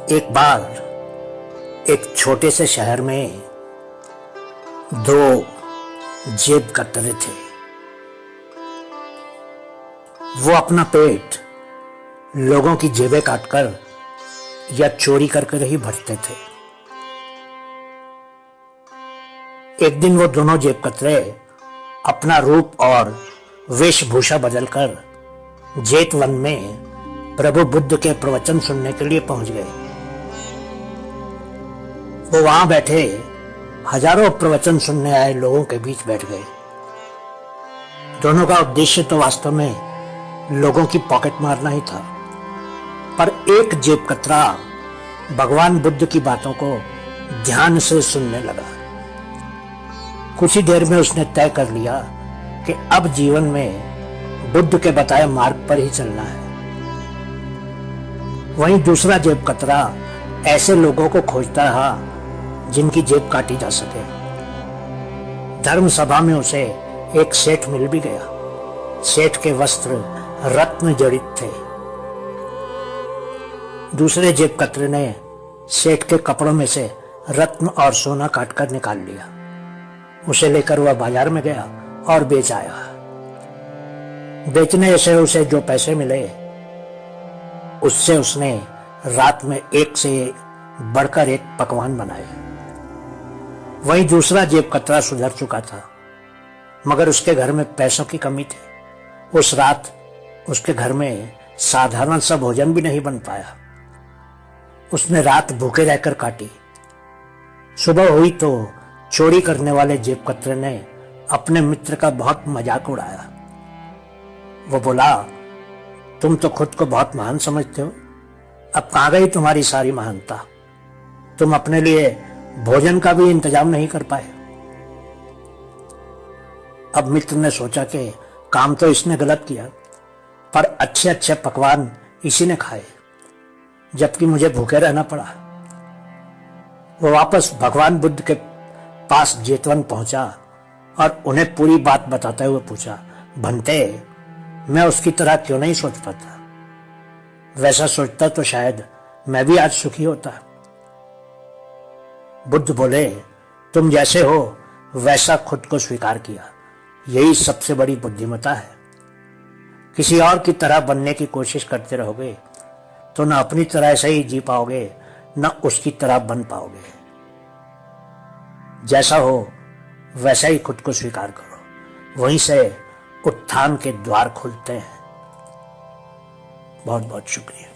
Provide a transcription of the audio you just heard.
एक बार एक छोटे से शहर में दो जेब कतरे थे। वो अपना पेट लोगों की जेबें काटकर या चोरी करके ही भरते थे। एक दिन वो दोनों जेब कतरे अपना रूप और वेशभूषा बदलकर जेतवन में प्रभु बुद्ध के प्रवचन सुनने के लिए पहुंच गए। वो वहां बैठे हजारों प्रवचन सुनने आए लोगों के बीच बैठ गए। दोनों का उद्देश्य तो वास्तव में लोगों की पॉकेट मारना ही था, पर एक जेब कतरा भगवान बुद्ध की बातों को ध्यान से सुनने लगा। कुछ ही देर में उसने तय कर लिया कि अब जीवन में बुद्ध के बताए मार्ग पर ही चलना है। वहीं दूसरा जेब कतरा ऐसे लोगों को खोजता रहा जिनकी जेब काटी जा सके। धर्म सभा में उसे एक सेठ मिल भी गया। सेठ के वस्त्र रत्न जड़ित थे। दूसरे जेब कतरे ने सेठ के कपड़ों में से रत्न और सोना काटकर निकाल लिया। उसे लेकर वह बाजार में गया और बेच आया। बेचने से उसे जो पैसे मिले उससे उसने रात में एक से बढ़कर एक पकवान बनाए। वहीं दूसरा जेब कतरा सुधर चुका था, मगर उसके घर में पैसों की कमी थी। उस रात उसके घर में साधारण सा भोजन भी नहीं बन पाया। उसने रात भूखे रहकर काटी। सुबह हुई तो चोरी करने वाले जेब कतरे ने अपने मित्र का बहुत मजाक उड़ाया। वो बोला, तुम तो खुद को बहुत महान समझते हो, अब कहाँ गई तुम्हारी सारी महानता? तुम अपने लिए भोजन का भी इंतजाम नहीं कर पाए। अब मित्र ने सोचा कि काम तो इसने गलत किया, पर अच्छे अच्छे पकवान इसी ने खाए, जबकि मुझे भूखे रहना पड़ा। वो वापस भगवान बुद्ध के पास जेतवन पहुंचा और उन्हें पूरी बात बताते हुए पूछा, भंते, मैं उसकी तरह क्यों नहीं सोच पाता? वैसा सोचता तो शायद मैं भी आज सुखी होता। बुद्ध बोले, तुम जैसे हो वैसा खुद को स्वीकार किया, यही सबसे बड़ी बुद्धिमत्ता है। किसी और की तरह बनने की कोशिश करते रहोगे तो न अपनी तरह से ही जी पाओगे, न उसकी तरह बन पाओगे। जैसा हो वैसा ही खुद को स्वीकार करो, वहीं से उत्थान के द्वार खुलते हैं। बहुत बहुत शुक्रिया।